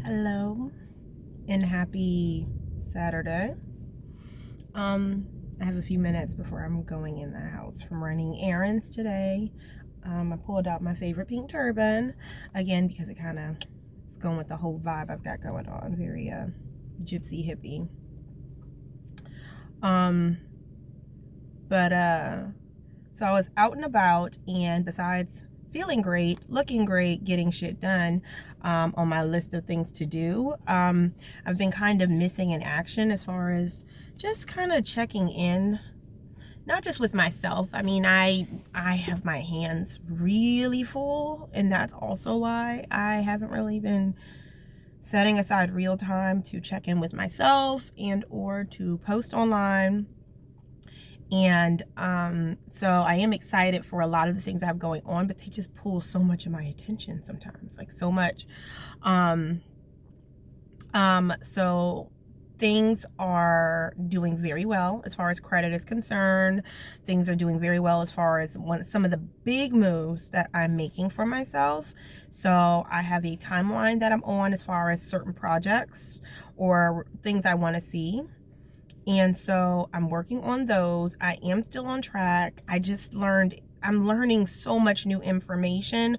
Hello and happy Saturday. I have a few minutes before I'm going in the house from running errands today. I pulled out my favorite pink turban again because it kind of is going with the whole vibe I've got going on. Very gypsy hippie. So I was out and about, and besides feeling great, looking great, getting shit done on my list of things to do, I've been kind of missing in action as far as just kind of checking in, not just with myself. I mean, I have my hands really full, and that's also why I haven't really been setting aside real time to check in with myself and or to post online. And so I am excited for a lot of the things I have going on, but they just pull so much of my attention sometimes, like so much. So things are doing very well as far as credit is concerned. Things are doing very well as far as some of the big moves that I'm making for myself. So I have a timeline that I'm on as far as certain projects or things I want to see. And so I'm working on those. I am still on track. I'm learning so much new information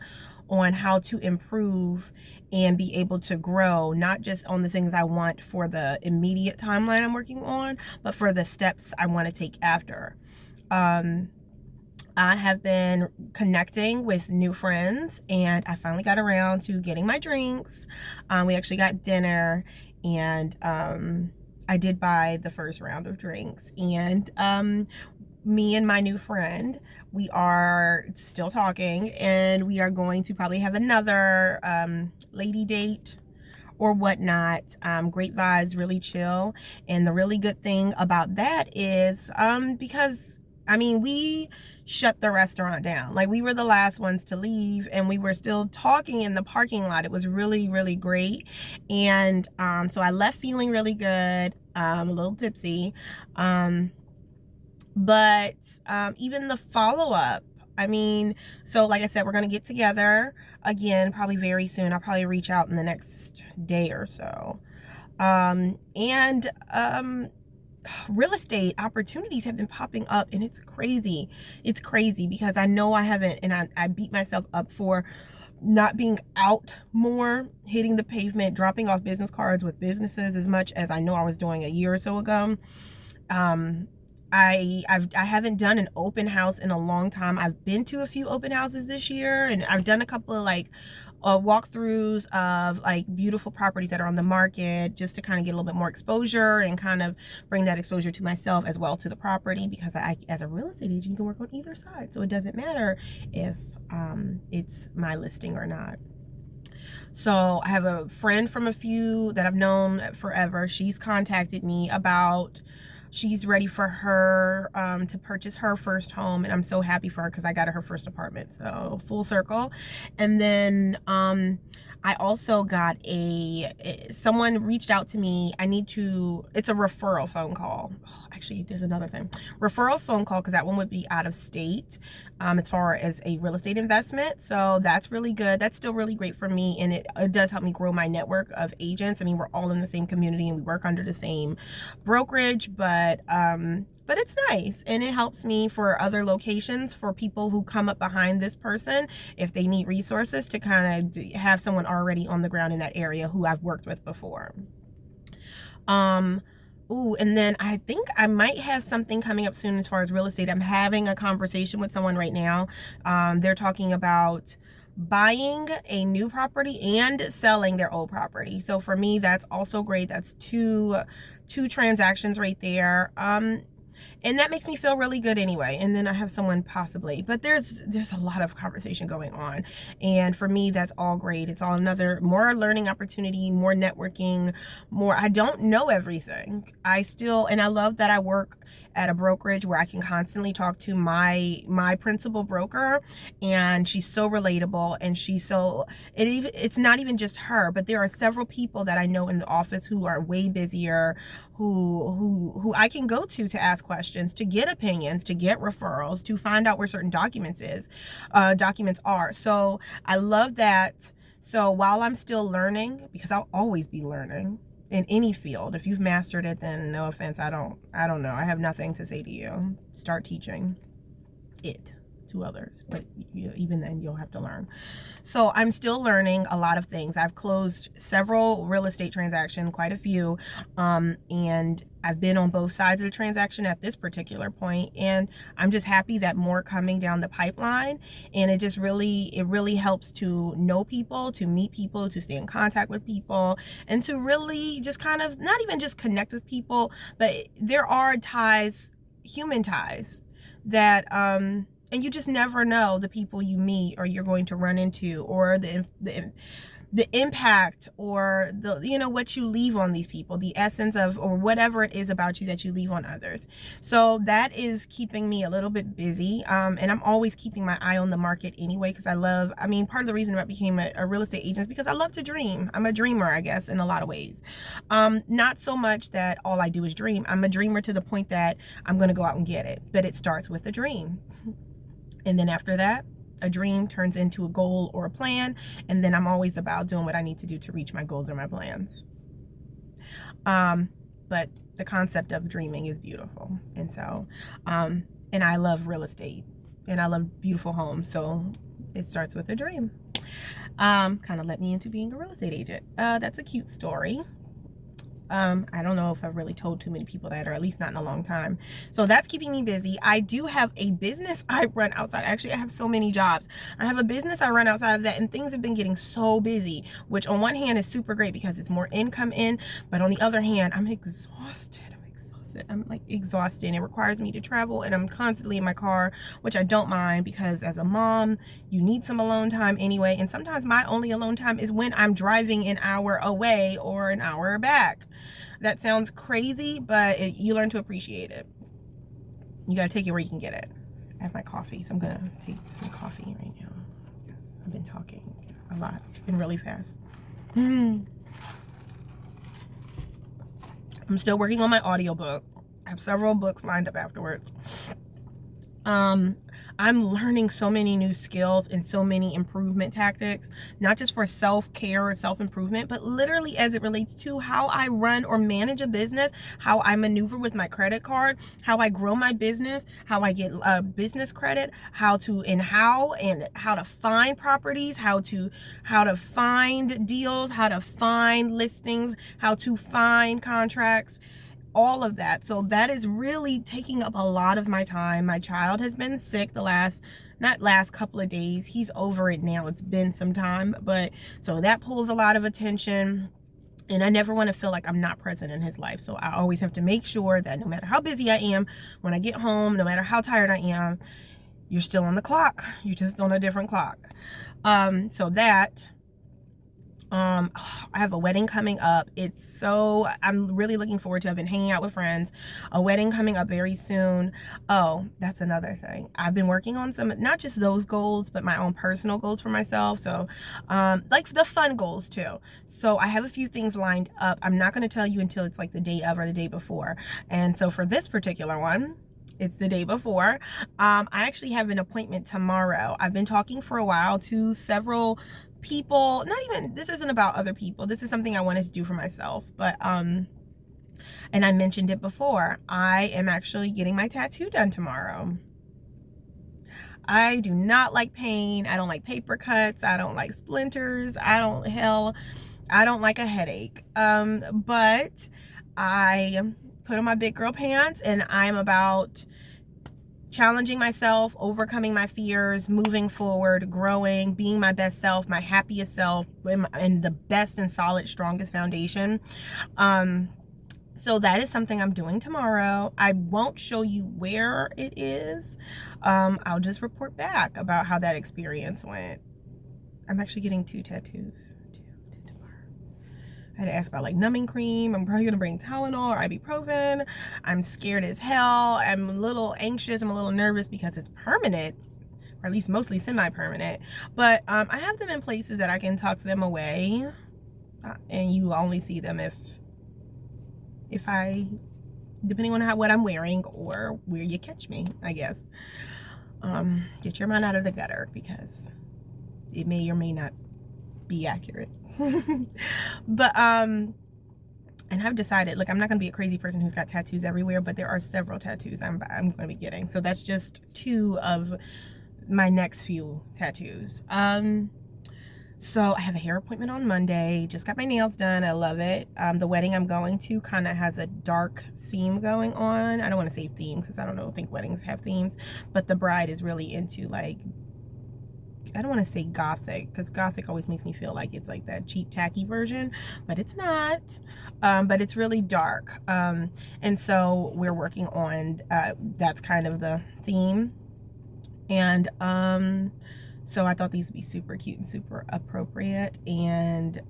on how to improve and be able to grow, not just on the things I want for the immediate timeline I'm working on, but for the steps I want to take after. I have been connecting with new friends, and I finally got around to getting my drinks. We actually got dinner, and I did buy the first round of drinks, and me and my new friend, we are still talking, and we are going to probably have another lady date or whatnot. Great vibes, really chill. And the really good thing about that is because we shut the restaurant down. Like, we were the last ones to leave, and we were still talking in the parking lot. It was really, really great. And so I left feeling really good, a little tipsy. But even the follow-up, so like I said, we're going to get together again probably very soon. I'll probably reach out in the next day or so. Real estate opportunities have been popping up, and it's crazy. It's crazy because I know I haven't, and I beat myself up for not being out more, hitting the pavement, dropping off business cards with businesses as much as I know I was doing a year or so ago. I haven't done an open house in a long time. I've been to a few open houses this year, and I've done a couple of walkthroughs of beautiful properties that are on the market, just to kind of get a little bit more exposure and kind of bring that exposure to myself as well to the property, because I, as a real estate agent, you can work on either side, so it doesn't matter if it's my listing or not. So I have a friend from a few that I've known forever. She's contacted me about she's ready for her to purchase her first home, and I'm so happy for her because I got her first apartment, so full circle. And then I also got someone reached out to me. It's a referral phone call. Oh, actually, there's another thing. Referral phone call, because that one would be out of state as far as a real estate investment. So that's really good. That's still really great for me, and it does help me grow my network of agents. We're all in the same community, and we work under the same brokerage, but it's nice, and it helps me for other locations, for people who come up behind this person if they need resources, to kind of have someone already on the ground in that area who I've worked with before. And then I think I might have something coming up soon as far as real estate. I'm having a conversation with someone right now. They're talking about buying a new property and selling their old property. So for me, that's also great. That's two transactions right there. And that makes me feel really good anyway. And then I have someone possibly, but there's a lot of conversation going on. And for me, that's all great. It's all another more learning opportunity, more networking, more. I don't know everything. And I love that I work at a brokerage where I can constantly talk to my principal broker, and she's so relatable, and it's not even just her, but there are several people that I know in the office who are way busier, who I can go to ask questions, to get opinions, to get referrals, to find out where certain documents are. So I love that So while I'm still learning, because I'll always be learning in any field. If you've mastered it, then no offense, I don't know. I have nothing to say to you. Start teaching it to others, but even then you'll have to learn. So I'm still learning a lot of things. I've closed several real estate transactions, quite a few, and I've been on both sides of the transaction at this particular point, and I'm just happy that more coming down the pipeline. And it really helps to know people, to meet people, to stay in contact with people, and to really just kind of not even just connect with people, but there are ties, human ties, that and you just never know the people you meet or you're going to run into, or the impact, or what you leave on these people, the essence of, or whatever it is about you that you leave on others. So that is keeping me a little bit busy, and I'm always keeping my eye on the market anyway, because part of the reason I became a real estate agent is because I love to dream. I'm a dreamer, I guess, in a lot of ways. Not so much that all I do is dream. I'm a dreamer to the point that I'm going to go out and get it, but it starts with a dream. And then after that, a dream turns into a goal or a plan. And then I'm always about doing what I need to do to reach my goals or my plans. But the concept of dreaming is beautiful. And so, and I love real estate and I love beautiful homes. So it starts with a dream. Kind of led me into being a real estate agent. That's a cute story. I don't know if I've really told too many people that, or at least not in a long time. So that's keeping me busy. I do have a business I run outside. Actually, I have so many jobs. I have a business I run outside of that, and things have been getting so busy, which on one hand is super great because it's more income in, but on the other hand, I'm exhausted. I'm like exhausted, and it requires me to travel, and I'm constantly in my car, which I don't mind, because as a mom, you need some alone time anyway. And sometimes my only alone time is when I'm driving an hour away or an hour back. That sounds crazy, but you learn to appreciate it. You gotta take it where you can get it. I have my coffee, so I'm gonna take some coffee right now because I've been talking a lot. It's been really fast. I'm still working on my audiobook. I have several books lined up afterwards. I'm learning so many new skills and so many improvement tactics, not just for self-care or self-improvement, but literally as it relates to how I run or manage a business, how I maneuver with my credit card, how I grow my business, how I get business credit, how to find properties, how to find deals, how to find listings, how to find contracts, all of that. So that is really taking up a lot of my time. My child has been sick the last couple of days. He's over it now. It's been some time, but so that pulls a lot of attention. And I never want to feel like I'm not present in his life. So I always have to make sure that no matter how busy I am, when I get home, no matter how tired I am, you're still on the clock. You're just on a different clock. So that I have a wedding coming up. I'm really looking forward to it. I've been hanging out with friends. A wedding coming up very soon. Oh, that's another thing. I've been working on some, not just those goals, but my own personal goals for myself. So, like the fun goals too. So I have a few things lined up. I'm not going to tell you until it's like the day of or the day before. And so for this particular one, it's the day before. I actually have an appointment tomorrow. I've been talking for a while to several people. This isn't about other people. This is something I wanted to do for myself. But and I mentioned it before, I am actually getting my tattoo done tomorrow. I do not like pain. I don't like paper cuts. I don't like splinters. I don't like a headache. But I put on my big girl pants, and I'm about challenging myself, overcoming my fears, moving forward, growing, being my best self, my happiest self, and the best and solid, strongest foundation. So that is something I'm doing tomorrow. I won't show you where it is. I'll just report back about how that experience went. I'm actually getting 2 tattoos. I had to ask about like numbing cream. I'm probably gonna bring Tylenol or ibuprofen. I'm scared as hell. I'm a little anxious. I'm a little nervous because it's permanent, or at least mostly semi-permanent. But I have them in places that I can tuck them away, and you only see them if I, depending on what I'm wearing or where you catch me, I guess. Get your mind out of the gutter, because it may or may not be accurate. But and I've decided, like, I'm not going to be a crazy person who's got tattoos everywhere, but there are several tattoos I'm going to be getting. So that's just 2 of my next few tattoos. So I have a hair appointment on Monday. Just got my nails done. I love it. The wedding I'm going to kind of has a dark theme going on. I don't want to say theme because I don't think weddings have themes, but the bride is really into, like, I don't want to say gothic, because gothic always makes me feel like it's like that cheap tacky version, but it's not. But it's really dark, and so we're working on that's kind of the theme. And so I thought these would be super cute and super appropriate. And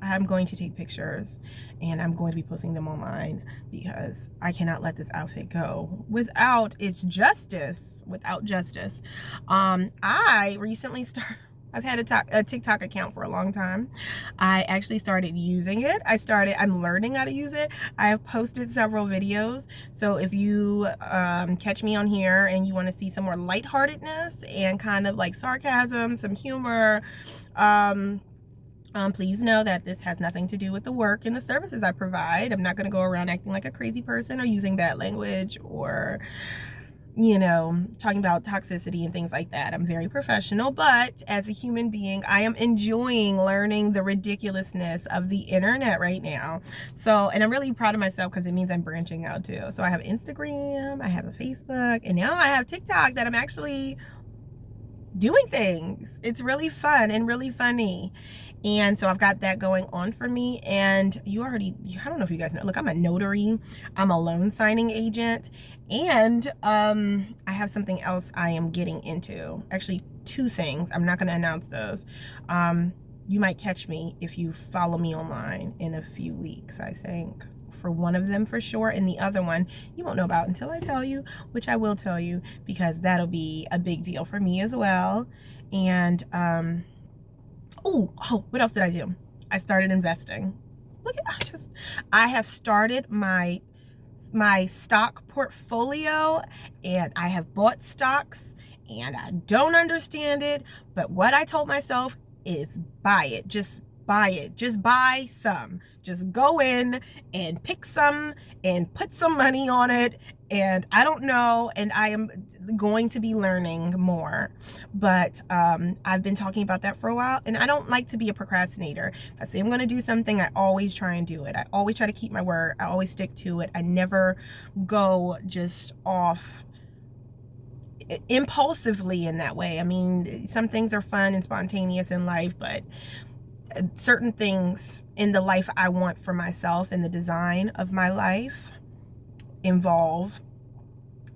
I'm going to take pictures and I'm going to be posting them online, because I cannot let this outfit go without its justice. I recently started, I've had a TikTok account for a long time. I actually started using it. I'm learning how to use it. I have posted several videos. So if you catch me on here and you want to see some more lightheartedness and kind of like sarcasm, some humor, please know that this has nothing to do with the work and the services I provide. I'm not going to go around acting like a crazy person or using bad language or, you know, talking about toxicity and things like that. I'm very professional, but as a human being, I am enjoying learning the ridiculousness of the internet right now. So, and I'm really proud of myself because it means I'm branching out too. So I have Instagram, I have a Facebook, and now I have TikTok that I'm actually doing things. It's really fun and really funny. And so I've got that going on for me. And I don't know if you guys know, look, I'm a notary. I'm a loan signing agent. And I have something else I am getting into. Actually, 2 things. I'm not going to announce those. You might catch me if you follow me online in a few weeks, I think. For one of them for sure, and the other one you won't know about until I tell you, which I will tell you, because that'll be a big deal for me as well. And what else did I do? I started investing. I have started my stock portfolio, and I have bought stocks, and I don't understand it, but what I told myself is buy it. Just buy it. Just buy some. Just go in and pick some and put some money on it. And I don't know, and I am going to be learning more. But I've been talking about that for a while, and I don't like to be a procrastinator. If I say I'm going to do something, I always try and do it. I always try to keep my word. I always stick to it. I never go just off impulsively in that way. I mean, some things are fun and spontaneous in life, but certain things in the life I want for myself and the design of my life involve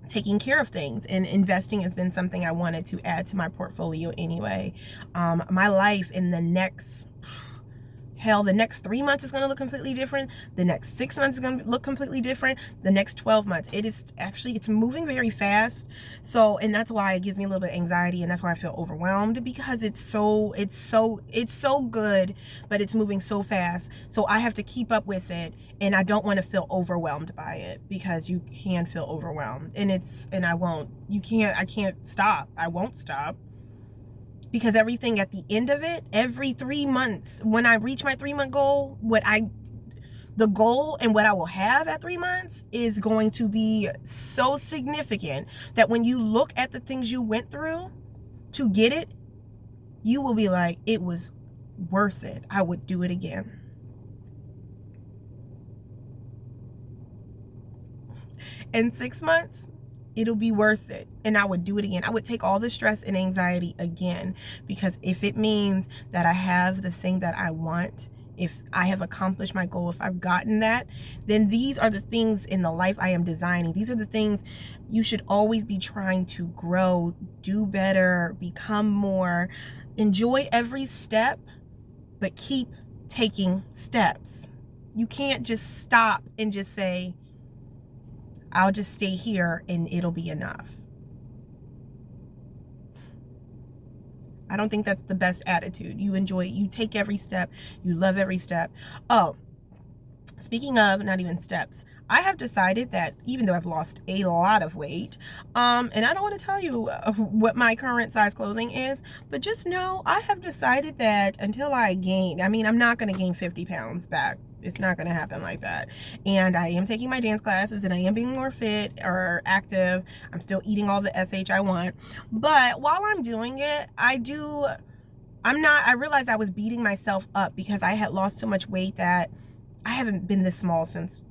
taking care of things, and investing has been something I wanted to add to my portfolio anyway. My life in the next 3 months is going to look completely different. The next 6 months is going to look completely different. The next 12 months, it's moving very fast. So, and that's why it gives me a little bit of anxiety, and that's why I feel overwhelmed, because it's so good, but it's moving so fast. So I have to keep up with it, and I don't want to feel overwhelmed by it, because you can feel overwhelmed, I can't stop. I won't stop. Because everything at the end of it, every 3 months, when I reach my 3-month goal, the goal and what I will have at 3 months is going to be so significant that when you look at the things you went through to get it, you will be like, it was worth it. I would do it again. In 6 months, it'll be worth it, and I would do it again. I would take all the stress and anxiety again, because if it means that I have the thing that I want, if I have accomplished my goal, if I've gotten that, then these are the things in the life I am designing. These are the things you should always be trying to grow, do better, become more, enjoy every step, but keep taking steps. You can't just stop and just say, I'll just stay here and it'll be enough. I don't think that's the best attitude. You enjoy it. You take every step. You love every step. Oh, Speaking of not even steps, I have decided that even though I've lost a lot of weight, and I don't want to tell you what my current size clothing is, but just know I have decided that until I gain, I mean, I'm not going to gain 50 pounds back. It's not going to happen like that. And I am taking my dance classes and I am being more fit or active. I'm still eating all the SH I want. But while I'm doing it, I realized I was beating myself up because I had lost so much weight that I haven't been this small since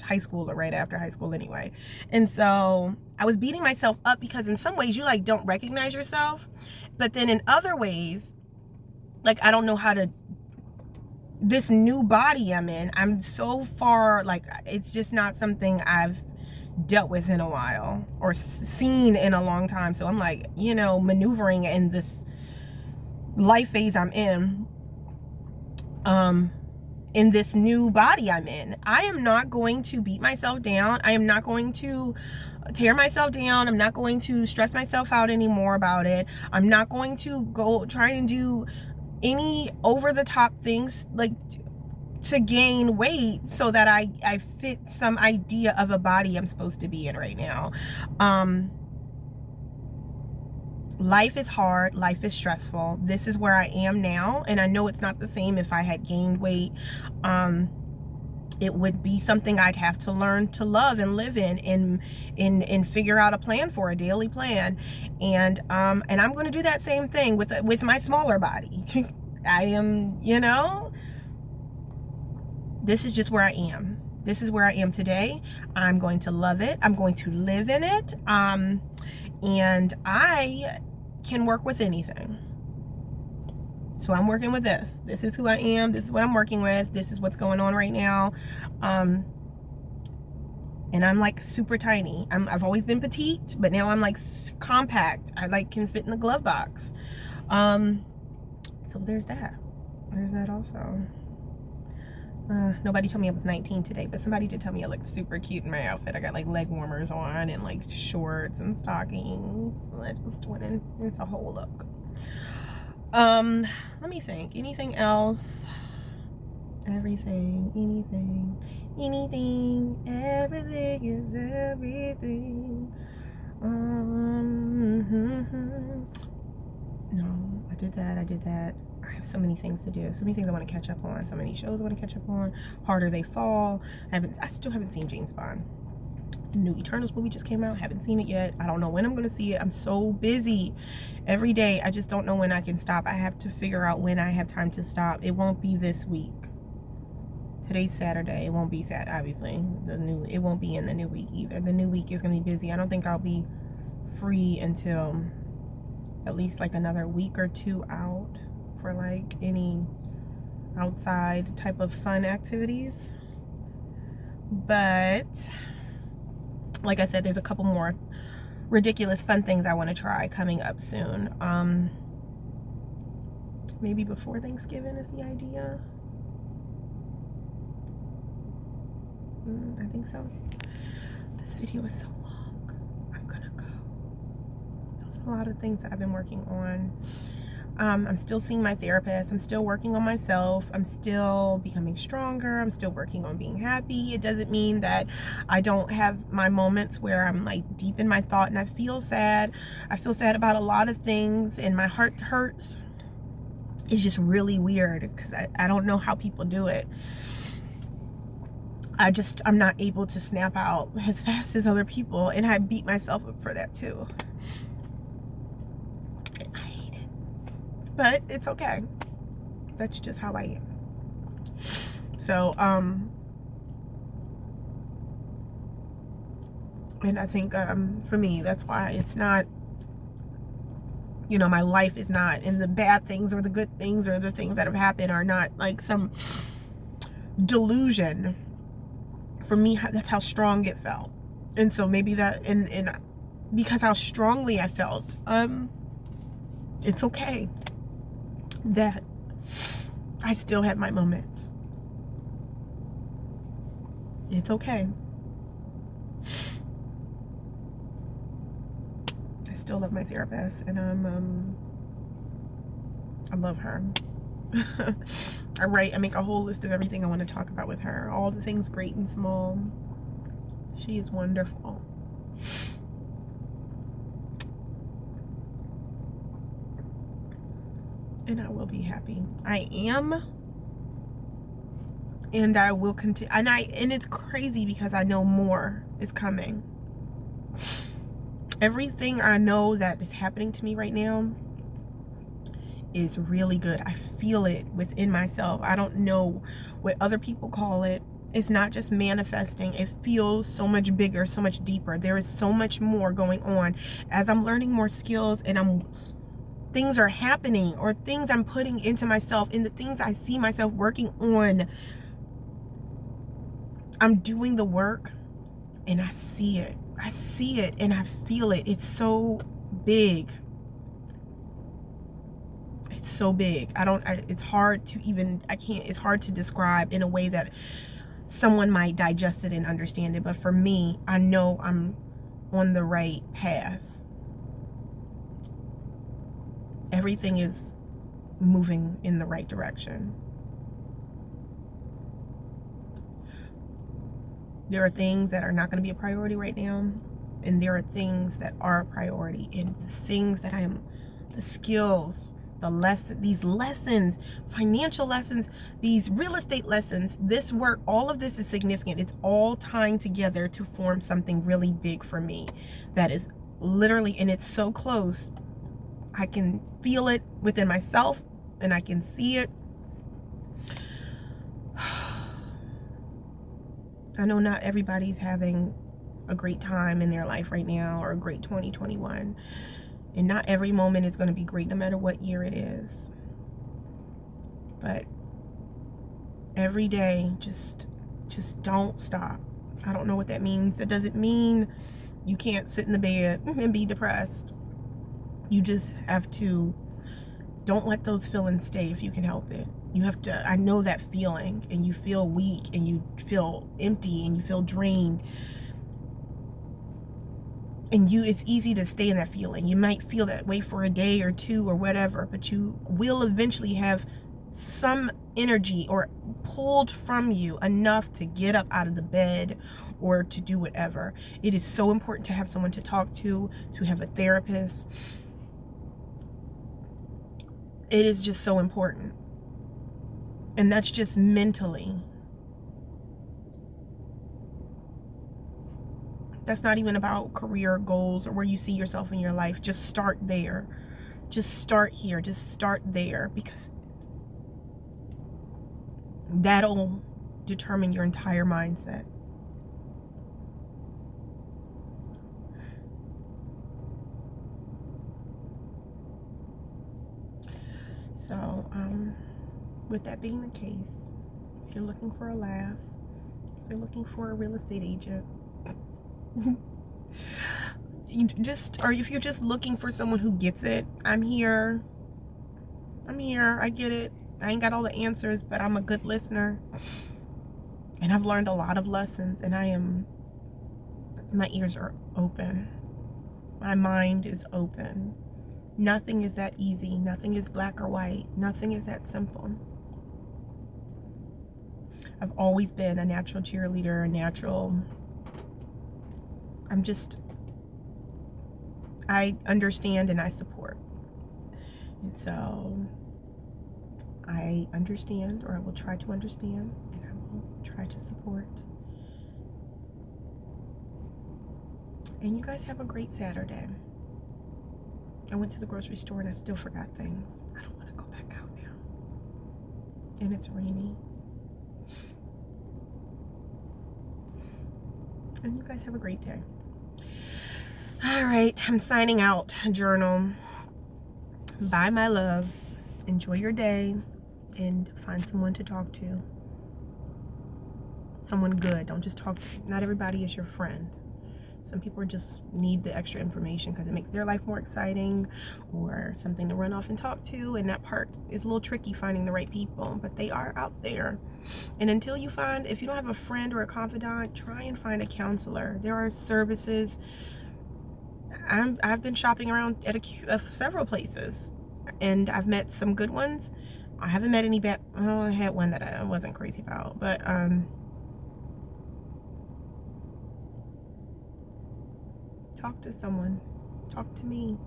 high school or right after high school anyway. And so I was beating myself up because in some ways you like don't recognize yourself. But then in other ways, like I don't know how to, this new body I'm in, I'm so far, like it's just not something I've dealt with in a while or seen in a long time. So I'm like, you know, maneuvering in this life phase I'm in this new body I'm in. I am not going to beat myself down. I am not going to tear myself down. I'm not going to stress myself out anymore about it. I'm not going to go try and do any over the top things like to gain weight so that I fit some idea of a body I'm supposed to be in right now. Life is hard. Life is stressful. This is where I am now. And I know it's not the same if I had gained weight. It would be something I'd have to learn to love and live in and figure out a plan for, a daily plan. And I'm going to do that same thing with my smaller body. I am, you know, this is just where I am. This is where I am today. I'm going to love it. I'm going to live in it. And I can work with anything. So I'm working with this. This is who I am. This is what I'm working with. This is what's going on right now. And I'm like super tiny. I've always been petite, but now I'm like compact. I like can fit in the glove box. So there's that. There's that also. Nobody told me I was 19 today, but somebody did tell me I looked super cute in my outfit. I got like leg warmers on and like shorts and stockings. I just went in. It's a whole look. Let me think. Anything else? Everything, anything, everything is everything. No, I did that. I have so many things to do. So many things I want to catch up on. So many shows I want to catch up on. Harder They Fall. I still haven't seen James Bond. The new Eternals movie just came out. Haven't seen it yet. I don't know when I'm going to see it. I'm so busy every day. I just don't know when I can stop. I have to figure out when I have time to stop. It won't be this week. Today's Saturday. It won't be obviously. It won't be in the new week either. The new week is going to be busy. I don't think I'll be free until at least like another week or two out for like any outside type of fun activities. But like I said, there's a couple more ridiculous fun things I want to try coming up soon. Maybe before Thanksgiving is the idea. I think so. This video is so long. I'm gonna go. There's a lot of things that I've been working on. I'm still seeing my therapist. I'm still working on myself. I'm still becoming stronger. I'm still working on being happy. It doesn't mean that I don't have my moments where I'm like deep in my thought and I feel sad. I feel sad about a lot of things and my heart hurts. It's just really weird because I don't know how people do it. I'm not able to snap out as fast as other people, and I beat myself up for that too. I hate it. But it's okay. That's just how I am. So, and I think for me, that's why it's not, you know, my life is not, and the bad things or the good things or the things that have happened are not like some delusion. For me, that's how strong it felt. And so maybe that, and because how strongly I felt, it's okay that I still have my moments. It's okay. I still love my therapist, and I love her. I make a whole list of everything I want to talk about with her. All the things great and small. She is wonderful. And I will be happy. I am. And I will continue. And it's crazy because I know more is coming. Everything I know that is happening to me right now is really good. I feel it within myself. I don't know what other people call it. It's not just manifesting. It feels so much bigger, so much deeper. There is so much more going on as I'm learning more skills, and things are happening, or things I'm putting into myself, and the things I see myself working on. I'm doing the work and I see it. I see it and I feel it. It's so big. It's so big. It's hard to describe in a way that someone might digest it and understand it. But for me, I know I'm on the right path. Everything is moving in the right direction. There are things that are not going to be a priority right now, and there are things that are a priority. And the things that the skills, these lessons, financial lessons, these real estate lessons, this work, all of this is significant. It's all tying together to form something really big for me. That is literally, and it's so close. I can feel it within myself, and I can see it. I know not everybody's having a great time in their life right now, or a great 2021. And not every moment is going to be great, no matter what year it is. But every day, just don't stop. I don't know what that means. It doesn't mean you can't sit in the bed and be depressed. You just have to, don't let those feelings stay if you can help it. You have to, I know that feeling, and you feel weak, and you feel empty, and you feel drained. And it's easy to stay in that feeling. You might feel that way for a day or two or whatever, but you will eventually have some energy or pulled from you enough to get up out of the bed or to do whatever. It is so important to have someone to talk to have a therapist. It is just so important. And that's just mentally. That's not even about career goals or where you see yourself in your life. Just start there. Just start here. Just start there, because that'll determine your entire mindset. So, with that being the case, if you're looking for a laugh, if you're looking for a real estate agent, or if you're just looking for someone who gets it, I'm here. I get it. I ain't got all the answers, but I'm a good listener. And I've learned a lot of lessons, and my ears are open. My mind is open. Nothing is that easy. Nothing is black or white. Nothing is that simple. I've always been a natural cheerleader, I understand and I support. And so I understand, or I will try to understand, and I will try to support. And you guys have a great Saturday. I went to the grocery store and I still forgot things. I don't want to go back out now. And it's rainy. And you guys have a great day. All right, I'm signing out, journal. Bye, my loves. Enjoy your day and find someone to talk to. Someone good. Don't just talk to. Not everybody is your friend. Some people just need the extra information because it makes their life more exciting, or something to run off and talk to. And that part is a little tricky, finding the right people, but they are out there. And if you don't have a friend or a confidant, try and find a counselor. There are services. I've been shopping around at several places, and I've met some good ones. I haven't met any bad. Oh, I had one that I wasn't crazy about, but talk to someone. Talk to me.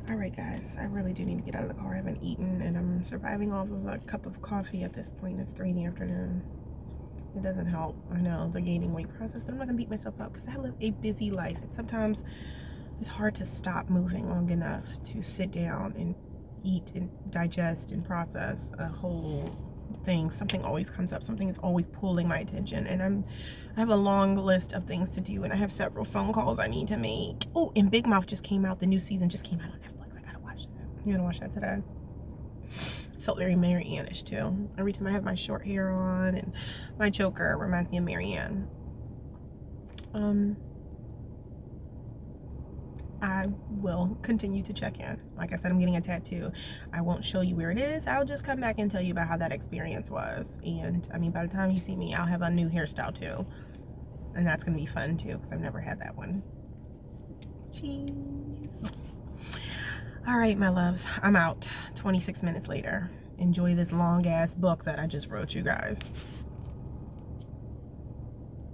All right, guys, I really do need to get out of the car. I haven't eaten, and I'm surviving off of a cup of coffee at this point. It's 3 in the afternoon. It doesn't help. I know the gaining weight process, but I'm not gonna beat myself up because I live a busy life, and sometimes it's hard to stop moving long enough to sit down and eat and digest and process a whole thing. Something always comes up. Something is always pulling my attention, and I have a long list of things to do, and I have several phone calls I need to make. Oh, and Big Mouth just came out. The new season just came out on Netflix. I gotta watch that. I'm gonna watch that today. Felt very Mary Ann-ish too. Every time I have my short hair on and my choker reminds me of Mary Ann. I will continue to check in. Like I said, I'm getting a tattoo. I won't show you where it is. I'll just come back and tell you about how that experience was. And I mean, by the time you see me, I'll have a new hairstyle too. And that's going to be fun too, because I've never had that one. Cheese. All right, my loves, I'm out. 26 minutes later. Enjoy this long ass book that I just wrote you guys.